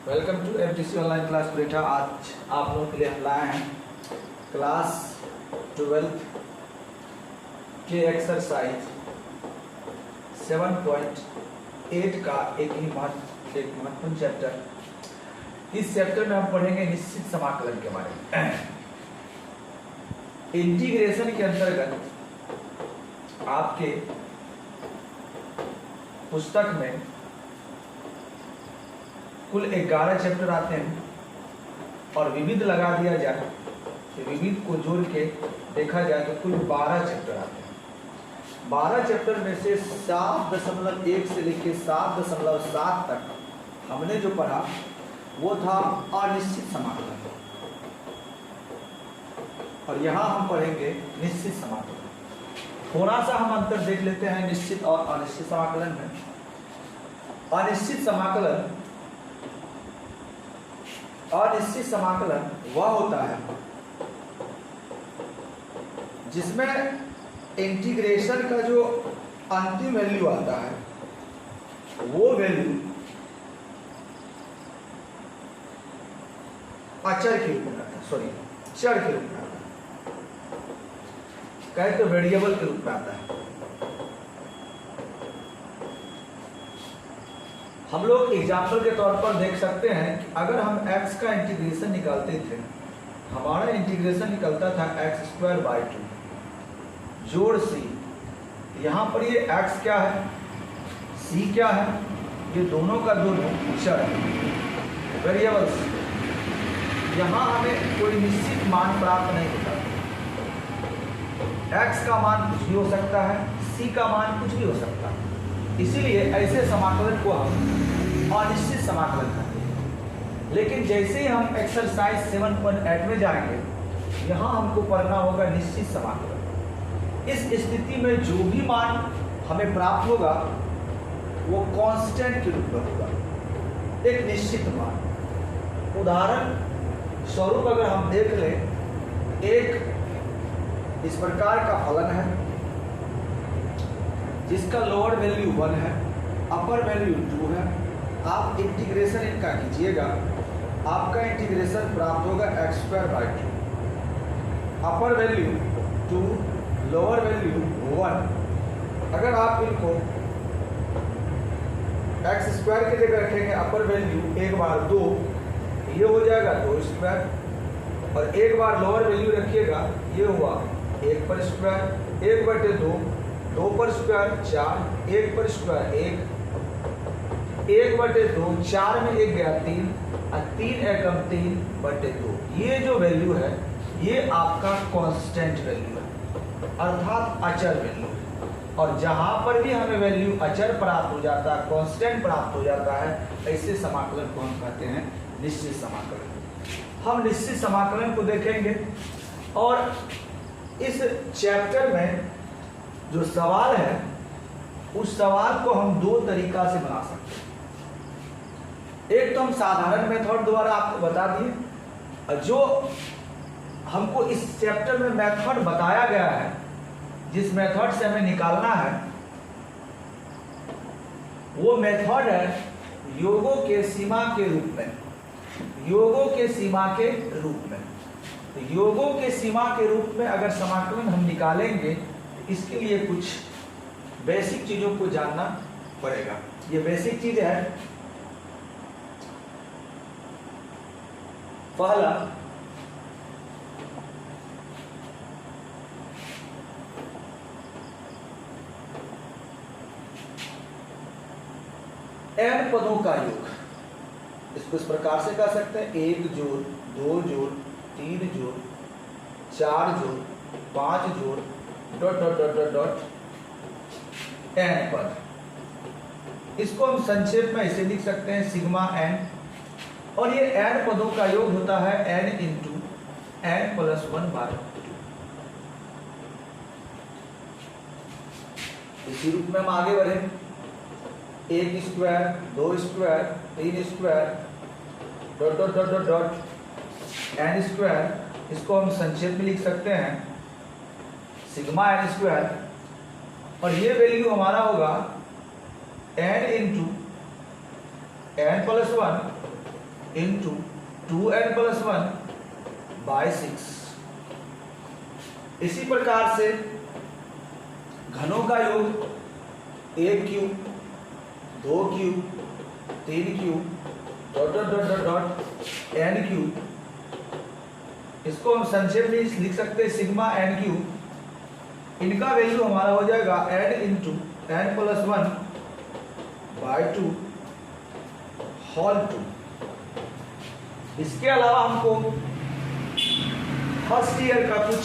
Welcome to MTC online class बेटा। आज आप लोगों के लिए हम लाए हैं क्लास 12 के एक्सरसाइज 7.8 का एक महत्वपूर्ण चैप्टर। इस चैप्टर में हम पढ़ेंगे निश्चित समाकलन के बारे में। इंटीग्रेशन के अंतर्गत आपके पुस्तक में कुल 11 चैप्टर आते हैं और विविध लगा दिया जाए तो विविध को जोड़ के देखा जाए तो कुल 12 चैप्टर आते हैं। 12 चैप्टर में से 7.1 से लेकर 7.7 तक हमने जो पढ़ा वो था अनिश्चित समाकलन, और यहाँ हम पढ़ेंगे निश्चित समाकलन। थोड़ा सा हम अंतर देख लेते हैं निश्चित और अनिश्चित समाकलन में। अनिश्चित समाकलन वह होता है जिसमें इंटीग्रेशन का जो अंतिम वैल्यू आता है वो वैल्यू अचर के रूप में आता है, चर के रूप में आता है, कहे तो वेरिएबल के रूप में आता है। हम लोग एग्जाम्पल के तौर पर देख सकते हैं कि अगर हम x का इंटीग्रेशन निकालते थे, हमारा इंटीग्रेशन निकलता था x² 2 जोड़ c। यहाँ पर ये x क्या है, c क्या है, ये दोनों का दोनों चर है, वेरिएबल्स। यहाँ हमें कोई निश्चित मान प्राप्त नहीं होता। x का मान कुछ भी हो सकता है, c का मान कुछ भी हो सकता है। इसीलिए ऐसे समाकलन को हम अनिश्चित समाकलन कहते हैं। लेकिन जैसे ही हम एक्सरसाइज 7.8 में जाएंगे, यहाँ हमको पढ़ना होगा निश्चित समाकलन। इस स्थिति में जो भी मान हमें प्राप्त होगा वो कांस्टेंट के रूप में होगा, एक निश्चित मान। उदाहरण स्वरूप अगर हम देख लें, एक इस प्रकार का फलन है जिसका लोअर वैल्यू 1 है, अपर वैल्यू 2 है। आप इंटीग्रेशन इनका कीजिएगा, आपका इंटीग्रेशन प्राप्त होगा x² 2, अपर वैल्यू 2, लोअर वैल्यू 1। अगर आप इनको x² की जगह रखेंगे, अपर वैल्यू एक बार 2, ये हो जाएगा 2², और एक बार लोअर वैल्यू रखिएगा, ये हुआ 1 पर स्क्वायर, 1/2, 2 पर स्क्वायर 4, 1 पर स्क्वायर 1, 1/2, 4 में 1 गया 3, और 3 एकम 3/2। ये जो वैल्यू है ये आपका कांस्टेंट वैल्यू है, अर्थात अचर वैल्यू है। और जहां पर भी हमें वैल्यू अचर प्राप्त हो जाता है, कांस्टेंट प्राप्त हो जाता है, ऐसे समाकलन को हम कहते हैं निश्चित समाकलन। हम निश्चित समाकलन को देखेंगे और इस चैप्टर में जो सवाल है उस सवाल को हम दो तरीका से बना सकते हैं। एक तो हम साधारण मेथड द्वारा आपको बता दिए, जो हमको इस चैप्टर में मेथड बताया गया है, जिस मेथड से हमें निकालना है वो मेथड है योगों के सीमा के रूप में। योगों के सीमा के रूप में, तो योगों के सीमा के रूप में अगर समाकलन हम निकालेंगे, इसके लिए कुछ बेसिक चीजों को जानना पड़ेगा। ये बेसिक चीज है, पहला n पदों का योग। इसको इस प्रकार से कह सकते हैं, 1 जोड़ 2 जोड़ 3 जोड़ 4 जोड़ 5 जोड़ ... n पद। इसको हम संक्षेप में ऐसे लिख सकते हैं सिग्मा n, और ये n पदों का योग होता है n × n+1/2। इसी रूप में हम आगे बढ़े, 1² 2² 3² ... n²। इसको हम संक्षेप में लिख सकते हैं सिग्मा n², और ये वैल्यू हमारा होगा n × n+1 into 2n plus 1 bye 6। इसी प्रकार से घनों का योग 1 cube 2 cube 3 cube dot dot dot dot dot n cube, इसको हम संक्षेप में लिख सकते हैं सिग्मा n क्यूब। इनका वैल्यू हमारा हो जाएगा n into n plus 1 by 2 whole 2। इसके अलावा हमको फर्स्ट ईयर का कुछ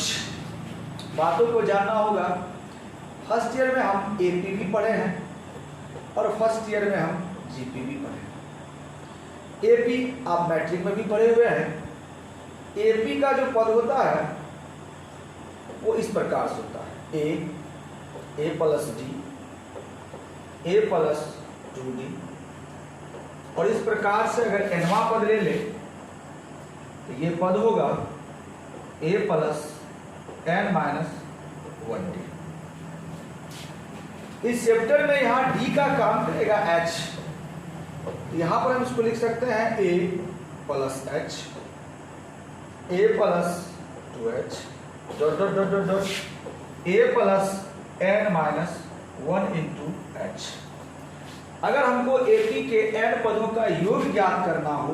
बातों को जानना होगा। फर्स्ट ईयर में हम एपी भी पढ़े हैं और फर्स्ट ईयर में हम जीपी भी पढ़े हैं। एपी आप मैट्रिक में भी पढ़े हुए हैं। एपी का जो पद होता है वो इस प्रकार से होता है A plus D A plus 2d, और इस प्रकार से अगर nवां पद ले ले तो ये पद होगा a plus n minus 1d। इस चैप्टर में यहाँ d का काम करेगा h, तो यहाँ पर हम इसको लिख सकते हैं a plus h a plus 2h dot dot dot dot dot a plus n minus 1 into h। अगर हमको AP के n पदों का योग ज्ञात करना हो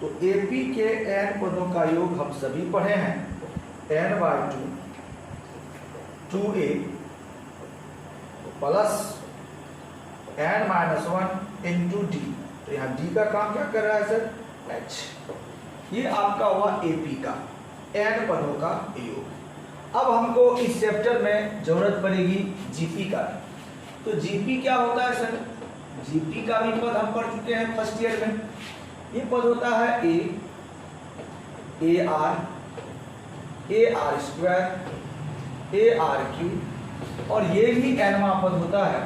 तो AP के n पदों का योग हम सभी पढ़े हैं n by 2 2a plus n minus 1 into d। तो यहाँ d का काम क्या कर रहा है सर? h। ये आपका हुआ AP का n पदों का योग। अब हमको इस चैप्टर में जरूरत पड़ेगी जीपी का। तो जीपी क्या होता है सर? जीपी का भी पद हम पढ़ चुके हैं फर्स्ट ईयर में। ये पद होता है AR स्क्वायर AR क्यूब, और ये भी nवां पद होता है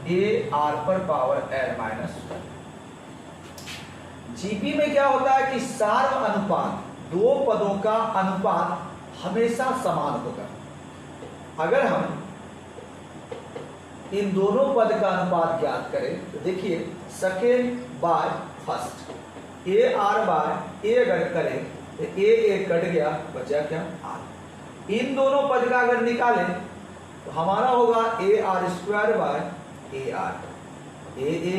AR पर पावर n माइनस। जीपी में क्या होता है कि सार्व अनुपात, दो पदों का अनुपात हमेशा समान होगा। अगर हम इन दोनों पद का अनुपात ज्ञात करें तो देखिए second by first AR by A अगर करें तो A कट गया, बचा क्या? R। इन दोनों पद का अगर निकालें तो हमारा होगा AR square by AR AA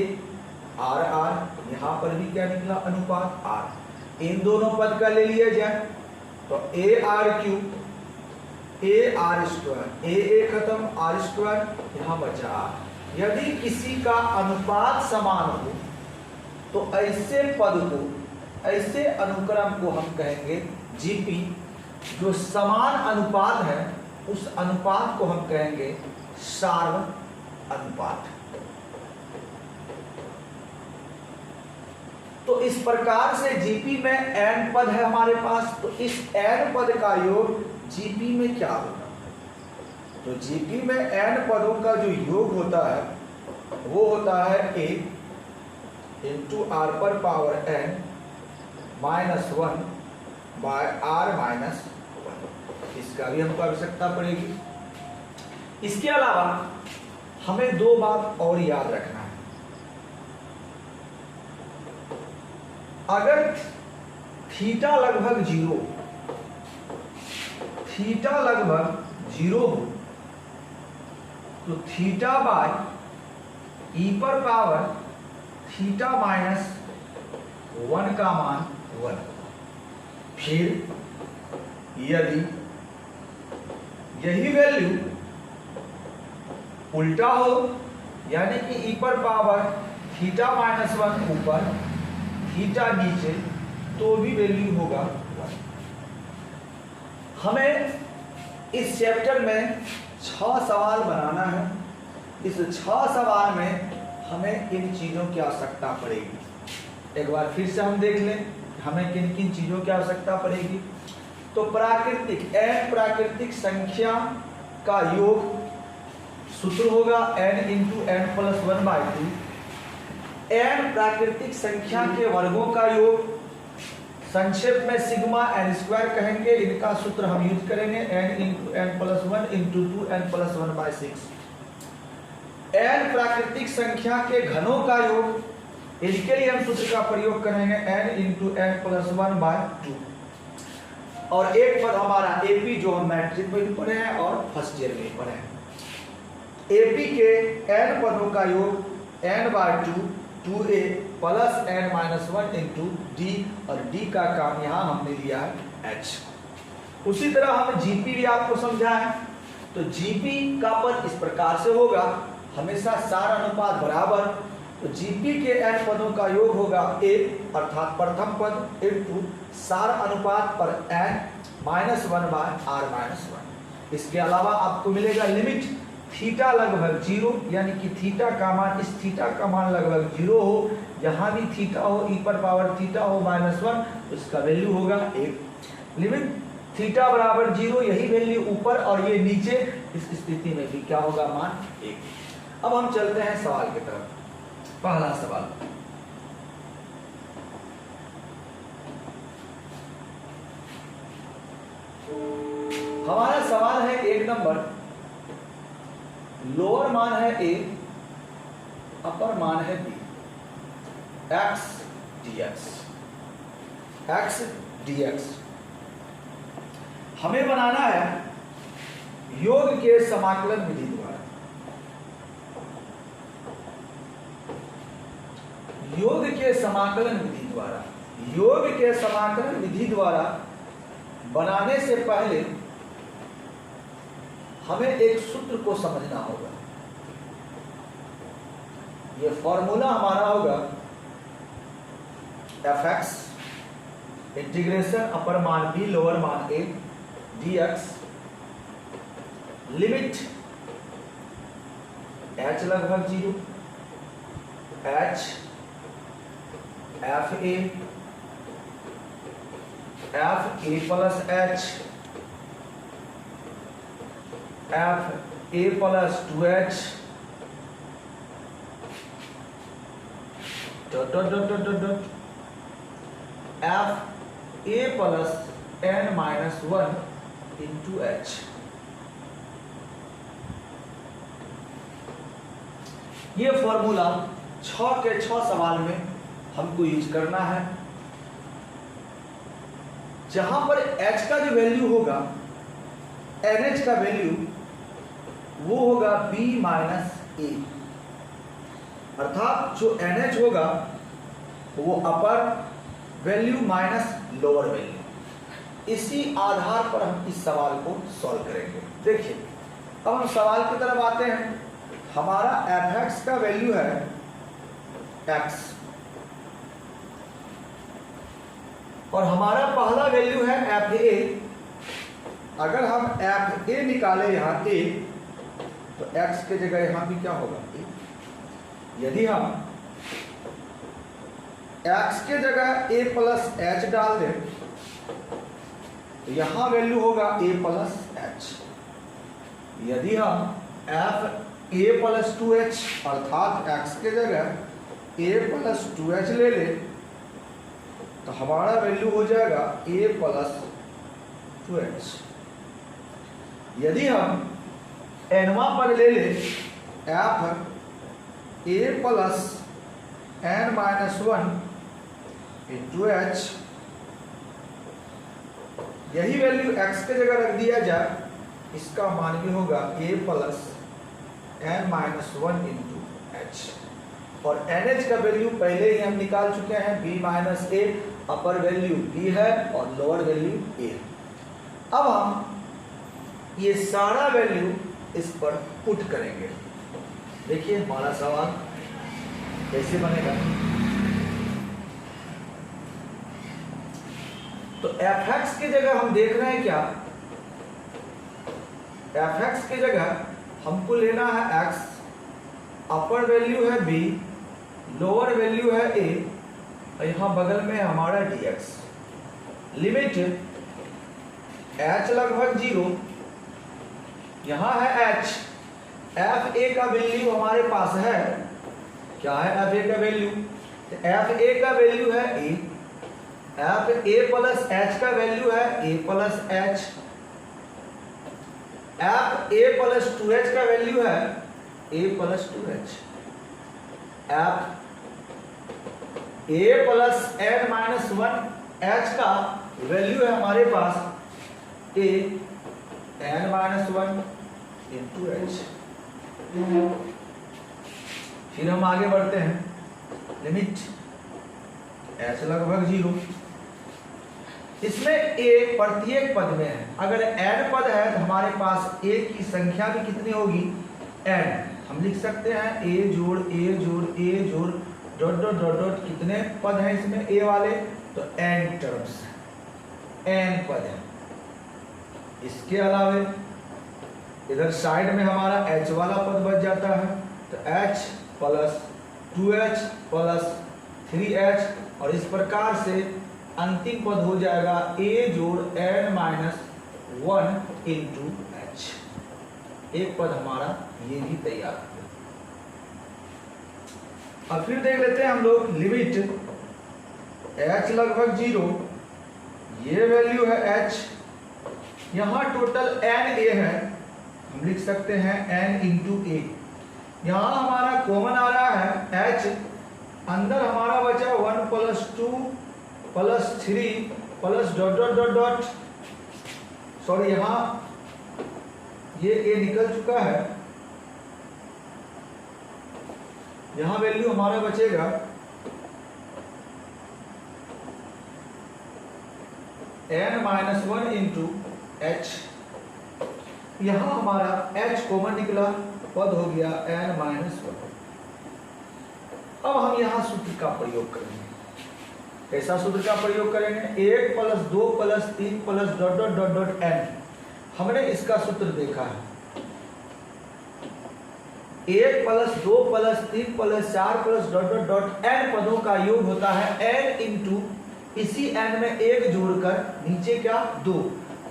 RR। यहाँ पर भी क्या निकला? अनुपात R। इन दोनों पद का ले लिया जाए तो AR cube AR square AA खत्म R स्क्वायर, यहाँ बचा R। यदि किसी का अनुपात समान हो तो ऐसे पद को, ऐसे अनुक्रम को हम कहेंगे जीपी। जो समान अनुपात है उस अनुपात को हम कहेंगे सार्व अनुपात। तो इस प्रकार से जीपी में n पद है हमारे पास, तो इस n पद का योग जीपी में क्या होगा? तो जीपी में n पदों का जो योग होता है वो होता है a इंटू r पर power n minus 1 by r minus 1। इसका भी हमको आवश्यकता पड़ेगी। इसके अलावा हमें दो बात और याद रखना है। अगर थीटा लगभग जीरो हो तो थीटा बाय ई पर पावर थीटा माइनस 1 का मान 1। फिर यदि यही वैल्यू उल्टा हो, यानी कि ई पर पावर थीटा माइनस 1 ऊपर थीटा नीचे, तो भी वैल्यू होगा 1। हमें इस चैप्टर में 6 सवाल बनाना है। इस 6 सवाल में हमें इन चीज़ों की आवश्यकता पड़ेगी। एक बार फिर से हम देख लें हमें किन किन चीज़ों की आवश्यकता पड़ेगी। तो प्राकृतिक n प्राकृतिक संख्या का योग सूत्र होगा n into n plus 1 by 2। n प्राकृतिक संख्या के वर्गों का योग संक्षेप में सिग्मा n स्क्वायर कहेंगे। इनका सूत्र हम यूज करेंगे n into n plus 1 into 2n plus 1 by 6। n प्राकृतिक संख्या के घनों का योग इनके लिए हम सूत्र का प्रयोग करेंगे n इंटू n प्लस 1/2। और एक पद हमारा एपी जो हम मैट्रिक में भी पढ़े हैं और फर्स्ट ईयर में भी पढ़े हैं। एपी के n पदों का योग n/2 2a plus n-1 into D, और डी का काम यहाँ हमने लिया है h। उसी तरह हम जीपी भी आपको समझाएं, तो जीपी का पद इस प्रकार से होगा, हमेशा सार अनुपात बराबर, तो जीपी के n पदों का योग होगा a अर्थात प्रथम पद इंटू सार अनुपात पर n-1/r-1। इसके अलावा आपको मिलेगा लिमिट थीटा लगभग 0, यानी कि थीटा का मान, इस थीटा का मान लगभग 0 हो, यहाँ भी थीटा हो, e पर पावर थीटा हो -1, तो इसका वैल्यू होगा 1। लिमिट थीटा बराबर 0, यही वैल्यू ऊपर और ये नीचे, इस स्थिति में भी क्या होगा, मान 1। अब हम चलते हैं सवाल की तरफ। पहला सवाल, हमारा सवाल है 1 नंबर, लोअर मान है a, अपर मान है b, x dx। हमें बनाना है योग के समाकलन विधि द्वारा। योग के समाकलन विधि द्वारा, योग के समाकलन विधि द्वारा बनाने से पहले हमें एक सूत्र को समझना होगा। यह फॉर्मूला हमारा होगा fx इंटीग्रेशन अपर मान b लोअर मान a dx, लिमिट h लगभग 0, h fa plus h fa plus 2h dot dot dot dot dot dot fa plus n-1 into h। ये फॉर्मूला 6 के 6 सवाल में हमको यूज करना है। जहां पर h का जो वैल्यू होगा, nh का वैल्यू वो होगा b माइनस a, अर्थात जो nh होगा वो अपर वैल्यू माइनस लोअर वैल्यू। इसी आधार पर हम इस सवाल को सॉल्व करेंगे। देखिए, अब हम सवाल की तरफ आते हैं। हमारा fx का वैल्यू है x, और हमारा पहला वैल्यू है fa। अगर हम fa निकाले यहाँ a, तो x के जगह यहाँ भी क्या होगा a। यदि हम x के जगह a प्लस h डाल दें, तो यहाँ वैल्यू होगा a प्लस h। यदि हम f a प्लस 2h अर्थात x के जगह a प्लस 2h ले लें, तो हमारा वैल्यू हो जाएगा a प्लस 2h। यदि हम nवां पद ले लें f a plus n-1 into h, यही वैल्यू x के जगह रख दिया जाए, इसका मान भी होगा a plus n-1 into h। और nh का वैल्यू पहले ही हम निकाल चुके हैं, b minus a, upper value b है और लोअर वैल्यू a। अब हम ये सारा वैल्यू इस पर पुट करेंगे। देखिए हमारा सवाल कैसे बनेगा। तो fx की जगह हम देख रहे हैं क्या, fx की जगह हमको लेना है x, अपर वैल्यू है b, लोअर वैल्यू है a, और यहाँ बगल में हमारा dx। लिमिट h लगभग 0, यहाँ है h, fa का वैल्यू हमारे पास है, क्या है fa का वैल्यू, fa का वैल्यू है a, fa प्लस h का वैल्यू है a plus h, fa plus 2h का वैल्यू है a plus 2h, a plus n minus 1 h का वैल्यू है हमारे पास a n minus 1 into h। फिर हम आगे बढ़ते हैं, लिमिट h लगभग 0। इसमें a प्रत्येक पद में है, अगर n पद है तो हमारे पास a की संख्या भी कितनी होगी n। हम लिख सकते हैं a जोड़ a जोड़ a जोड़ डॉट डॉट डॉट डॉट, कितने पद हैं इसमें a वाले, तो n टर्म्स n पद है। इसके अलावे इधर साइड में हमारा h वाला पद बच जाता है, तो h plus 2h plus 3h, और इस प्रकार से अंतिम पद हो जाएगा a जोड़ n माइनस 1 इंटू h। एक पद हमारा ये भी तैयार है। अब फिर देख लेते हैं हम लोग लिमिट h लगभग 0, ये वैल्यू है h, यहाँ टोटल n a है, हम लिख सकते हैं n इंटू a। यहाँ हमारा कॉमन आ रहा है h, अंदर हमारा बचा 1 plus 2 plus 3 plus dot dot dot dot, sorry यहाँ ये a निकल चुका है, यहाँ वैल्यू हमारा बचेगा n माइनस 1 इंटू h। यहाँ हमारा h कॉमन निकला, पद हो गया n माइनस 1। अब हम यहाँ सूत्र का प्रयोग करेंगे। कैसा सूत्र का प्रयोग करेंगे? 1 plus 2 plus 3 plus dot dot dot dot n। हमने इसका सूत्र देखा है, 1 plus 2 plus 3 plus 4 plus dot dot dot n पदों का योग होता है n इंटू इसी n में 1 जोड़कर नीचे क्या 2।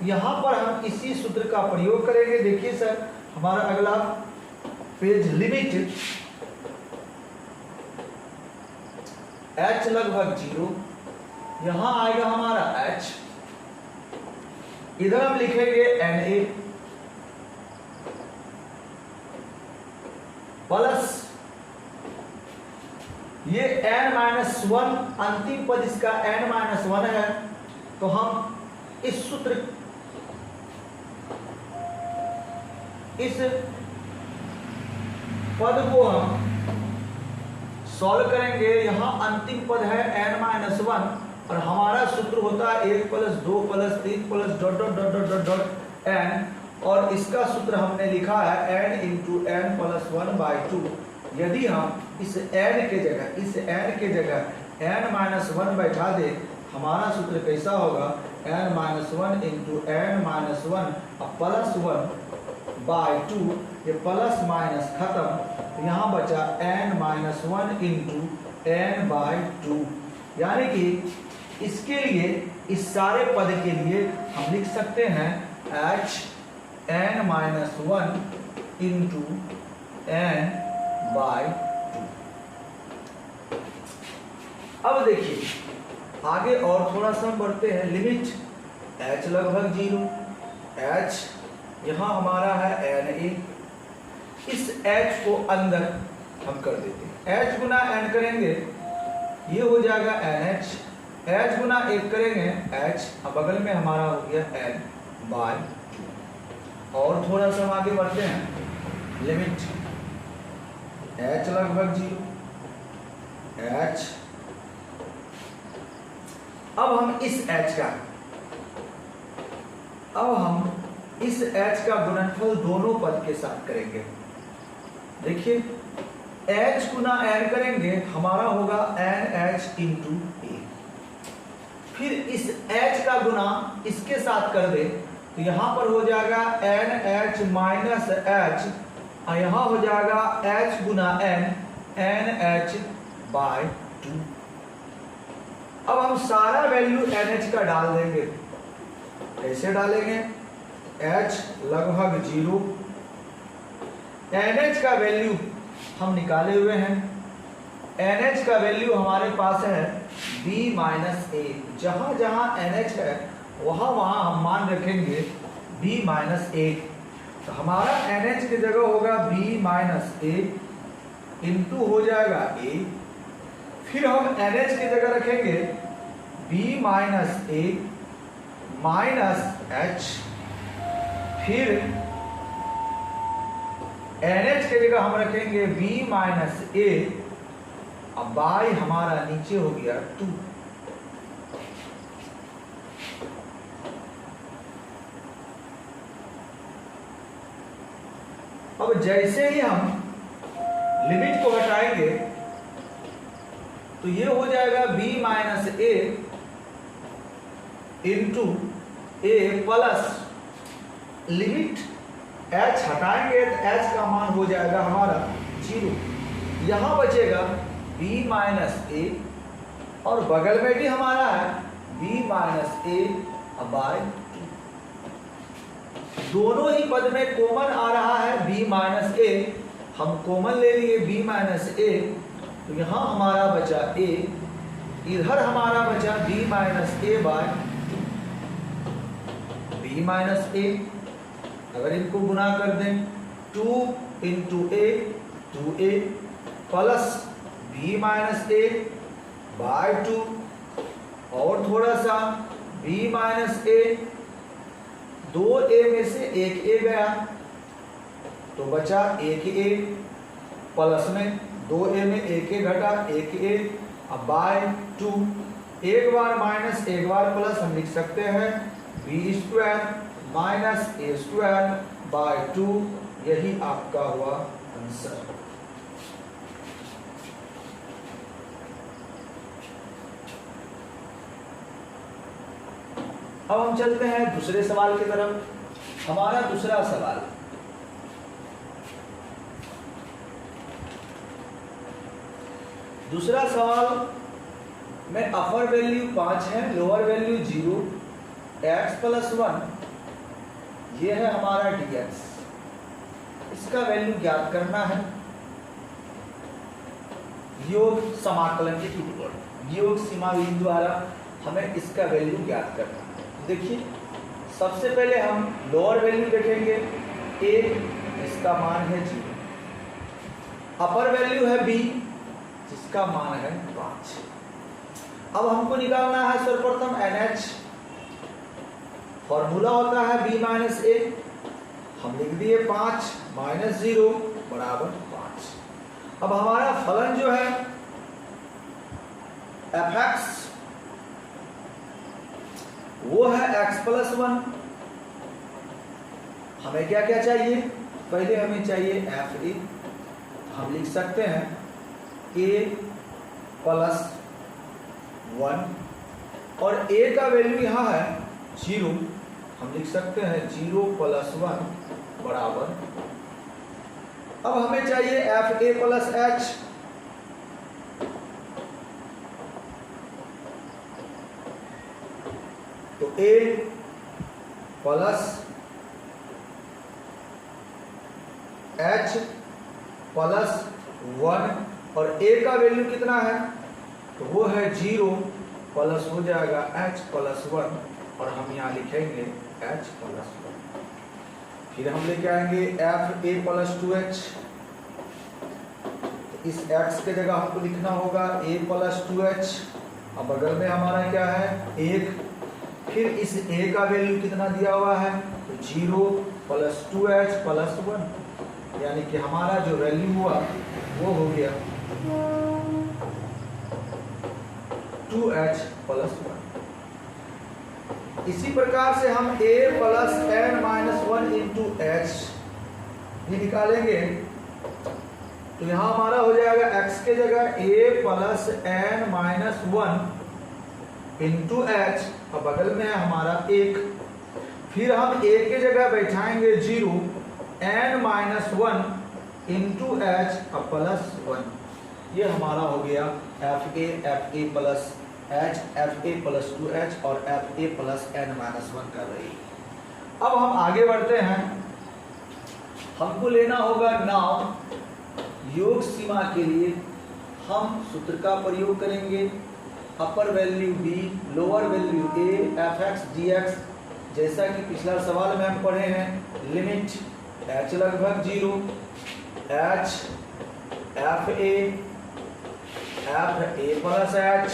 यहाँ पर हम इसी सूत्र का प्रयोग करेंगे। देखिए सर, हमारा अगला पेज लिमिट h लगभग 0, यहाँ आएगा हमारा h, इधर हम लिखेंगे na प्लस ये n माइनस 1, अंतिम पद इसका n माइनस 1 है, तो हम इस सूत्र इस पद को हम सॉल्व करेंगे। यहाँ अंतिम पद है n माइनस 1 और हमारा सूत्र होता है 1 plus 2 plus 3 plus dot dot dot dot dot dot n, और इसका सूत्र हमने लिखा है n इंटू n प्लस 1/2। यदि हम इस n के जगह n माइनस 1 बैठा दे, हमारा सूत्र कैसा होगा n minus 1 into n minus 1 plus 1/2। ये प्लस माइनस खत्म, यहाँ बचा n माइनस 1 इंटू n/2। यानी कि इसके लिए, इस सारे पद के लिए हम लिख सकते हैं h n minus 1 into n/2। अब देखिए आगे और थोड़ा सा हम बढ़ते हैं। लिमिट h लगभग 0, h यहाँ हमारा है na, इस h को अंदर हम कर देते हैं, h गुना n करेंगे ये हो जाएगा nh, h गुना 1 करेंगे h, अब बगल में हमारा हो गया n/2। और थोड़ा सा हम आगे बढ़ते हैं। लिमिट h लगभग 0, h, अब हम इस h का गुणनफल दोनों पद के साथ करेंगे। देखिए h गुना n करेंगे, हमारा होगा nh इंटू a। फिर इस h का गुना इसके साथ कर दे तो यहाँ पर हो जाएगा nh माइनस h, और यहाँ हो जाएगा h गुना n nh/2। अब हम सारा वैल्यू nh का डाल देंगे। कैसे डालेंगे? h लगभग 0, nh का वैल्यू हम निकाले हुए हैं, nh का वैल्यू हमारे पास है b माइनस a। जहाँ जहाँ nh है वहाँ वहाँ हम मान रखेंगे b माइनस a, तो हमारा nh की जगह होगा b माइनस a इंटू हो जाएगा a, फिर हम NH की जगह रखेंगे B माइनस ए माइनस एच, फिर NH की जगह हम रखेंगे B माइनस ए, अब बाई हमारा नीचे हो गया 2। अब जैसे ही हम लिमिट को हटाएंगे तो ये हो जाएगा B माइनस ए इंटू ए प्लस लिमिट h हटाएंगे तो h का मान हो जाएगा हमारा 0। यहां बचेगा b माइनस ए और बगल में भी हमारा है b माइनस ए बाय 2। दोनों ही पद में कॉमन आ रहा है b माइनस ए, हम कॉमन ले लिए b माइनस ए, तो यहां हमारा बचा a, इधर हमारा बचा b माइनस ए बाय b माइनस ए। अगर इनको गुना कर दें 2 इंटू ए 2a प्लस b माइनस ए बाय 2 और थोड़ा सा b माइनस ए, 2a में से 1a गया तो बचा 1a प्लस में 2a में 1a घटा 1a अब बाय 2। एक बार माइनस एक बार प्लस हम लिख सकते हैं b square minus A square by 2, यही आपका हुआ आंसर। अब हम चलते हैं दूसरे सवाल की तरफ। हमारा दूसरा सवाल, दूसरा सवाल में अपर वैल्यू 5 है, लोअर वैल्यू 0, x प्लस 1, ये है हमारा dx। इसका वैल्यू ज्ञात करना है। योग समाकलन के इक्वल योग सीमा विधि द्वारा हमें इसका वैल्यू ज्ञात करना है। देखिए सबसे पहले हम लोअर वैल्यू देखेंगे a, इसका मान है 0, अपर वैल्यू है b जिसका मान है 5। अब हमको निकालना है सर्वप्रथम NH, फॉर्मूला होता है b माइनस ए, हम लिख दिए 5 माइनस 0 बराबर 5। अब हमारा फलन जो है fx वो है x प्लस 1। हमें क्या क्या चाहिए, पहले हमें चाहिए fa, हम लिख सकते हैं a प्लस 1 और a का वैल्यू यहाँ है 0, हम लिख सकते हैं 0 प्लस 1 बराबर। अब हमें चाहिए fa प्लस h, तो a प्लस h प्लस 1 और a का वैल्यू कितना है, तो वो है 0 प्लस हो जाएगा h प्लस 1 और हम यहाँ लिखेंगे h प्लस 1। फिर हम लेके आएंगे fa प्लस 2h, तो इस x के जगह हमको लिखना होगा a प्लस 2h, अब बगल में हमारा क्या है 1, फिर इस a का वैल्यू कितना दिया हुआ है, तो 0 प्लस 2h प्लस 1, यानी कि हमारा जो वैल्यू हुआ वो हो गया 2h प्लस 1। इसी प्रकार से हम a plus n minus 1 into h भी निकालेंगे, तो यहाँ हमारा हो जाएगा x के जगह a plus n minus 1 into h और बगल में है हमारा 1, फिर हम a के जगह बैठाएंगे 0 n माइनस 1 इंटू h और प्लस 1, ये हमारा हो गया fa plus h, fa plus 2h और fa प्लस n माइनस 1 कर रही। अब हम आगे बढ़ते हैं, हमको लेना होगा नाउ योग सीमा के लिए हम सूत्र का प्रयोग करेंगे। अपर value b, lower value a, fx dx, जैसा कि पिछला सवाल में हम पढ़े हैं, लिमिट h लगभग 0, h fa F A plus H,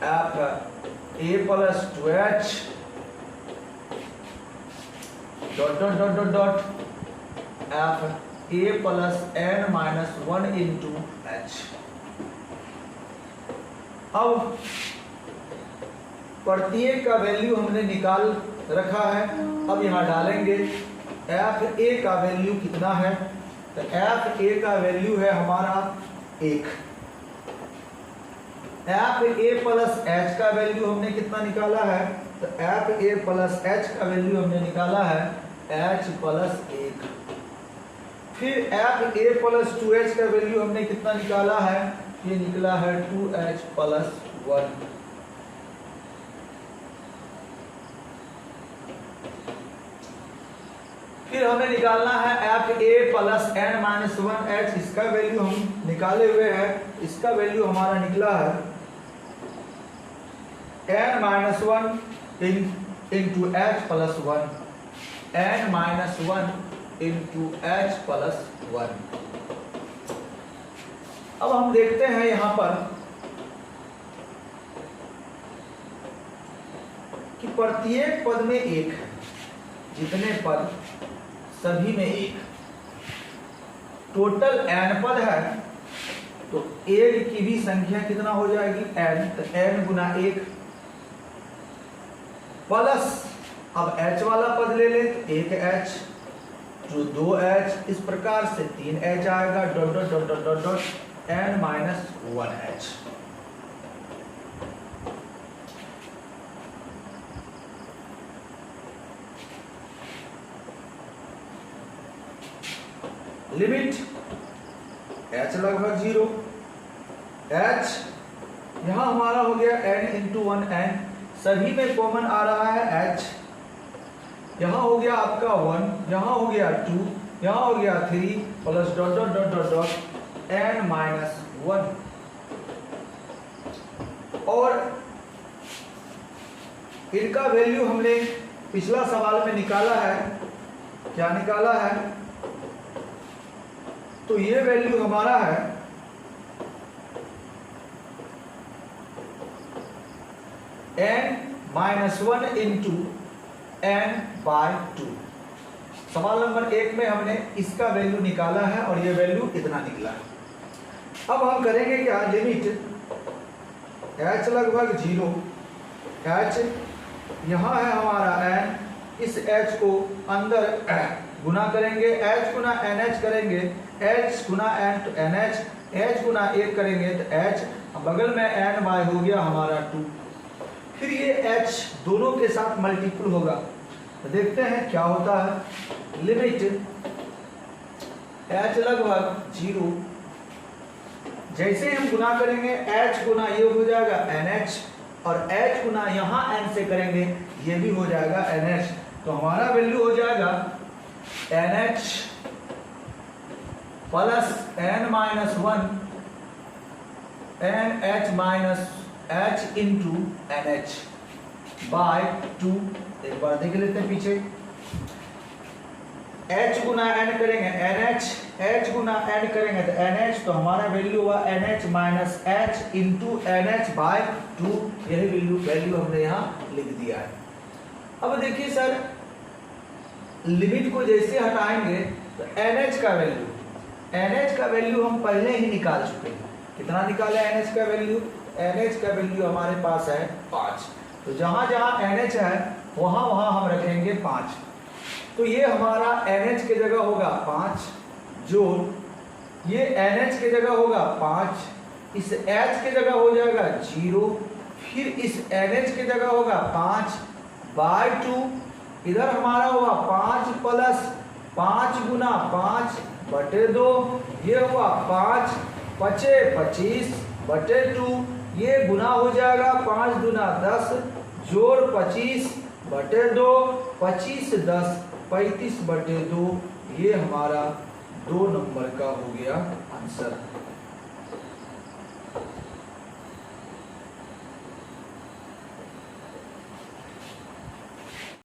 F A plus 2h dot dot dot dot dot F A plus n minus 1 into H. अब प्रत्येक का वैल्यू हमने निकाल रखा है। अब यहां डालेंगे एफ ए का वैल्यू कितना है, तो एफ ए का वैल्यू है हमारा 1। एफ ए प्लस एच का वैल्यू हमने कितना निकाला है, तो एफ ए प्लस एच का वैल्यू हमने निकाला है एच प्लस 1। फिर एफ ए प्लस 2h का वैल्यू हमने कितना निकाला है, ये निकला है 2h प्लस 1। फिर हमें निकालना है F A plus n minus 1h, इसका वैल्यू हम निकाले हुए हैं, इसका वैल्यू हमारा निकला है n minus 1 into H plus 1, n minus 1 into H plus 1। अब हम देखते हैं यहां पर कि प्रत्येक पद में 1 है, जितने पद सभी में 1, टोटल n पद है, तो 1 की भी संख्या कितना हो जाएगी n, तो n गुना 1 प्लस अब h वाला पद ले लें तो 1h जो 2h, इस प्रकार से 3h आएगा dot dot dot dot dot dot n minus 1h। Limit h लगभग 0, h यहां हमारा हो गया n इंटू 1n, सभी में कॉमन आ रहा है h, यहां हो गया आपका 1, यहां हो गया 2, यहां हो गया 3 plus dot dot dot dot dot n minus 1। और इनका वैल्यू हमने पिछला सवाल में निकाला है, क्या निकाला है, तो ये वैल्यू हमारा है n minus 1 into n by 2। सवाल नंबर 1 में हमने इसका वैल्यू निकाला है और ये वैल्यू इतना निकला है। अब हम करेंगे क्या, लिमिट h लगभग 0, h यहाँ है हमारा n, इस h को अंदर गुना करेंगे, h गुना nh करेंगे, h गुना n तो nh, h गुना 1 करेंगे तो h, बगल में n बाय हो गया हमारा 2। फिर ये h दोनों के साथ मल्टीपल होगा, तो देखते हैं क्या होता है। लिमिट h लगभग 0, जैसे हम गुना करेंगे h गुना ये हो जाएगा nh, और h गुना यहाँ n से करेंगे ये भी हो जाएगा nh, तो हमारा वैल्यू हो जाएगा nh plus n minus 1 nh minus h into nh by 2। एक बार देख लेते हैं पीछे, h गुना n करेंगे nh, h गुना n करेंगे तो nh, तो हमारा वैल्यू हुआ nh minus h into nh by 2। यही वैल्यू हमने यहाँ लिख दिया है। अब देखिए सर, लिमिट को जैसे हटाएंगे तो nh का वैल्यू हम पहले ही निकाल चुके हैं। कितना निकाला nh का वैल्यू, nh का वैल्यू हमारे पास है 5, तो जहां जहां nh है वहां वहां हम रखेंगे 5, तो ये हमारा nh की जगह होगा 5, जोड़ ये nh की जगह होगा 5, इस h की जगह हो जाएगा 0, फिर इस nh की जगह होगा 5 बाय 2, इधर हमारा हुआ 5 प्लस 5 गुना 5 बटे 2, ये हुआ 5 पचे 25 बटे 2, ये गुना हो जाएगा 5 गुना 10 जोड़ 25 बटे 2, 25 10 35 बटे 2, ये हमारा 2 नंबर का हो गया आंसर।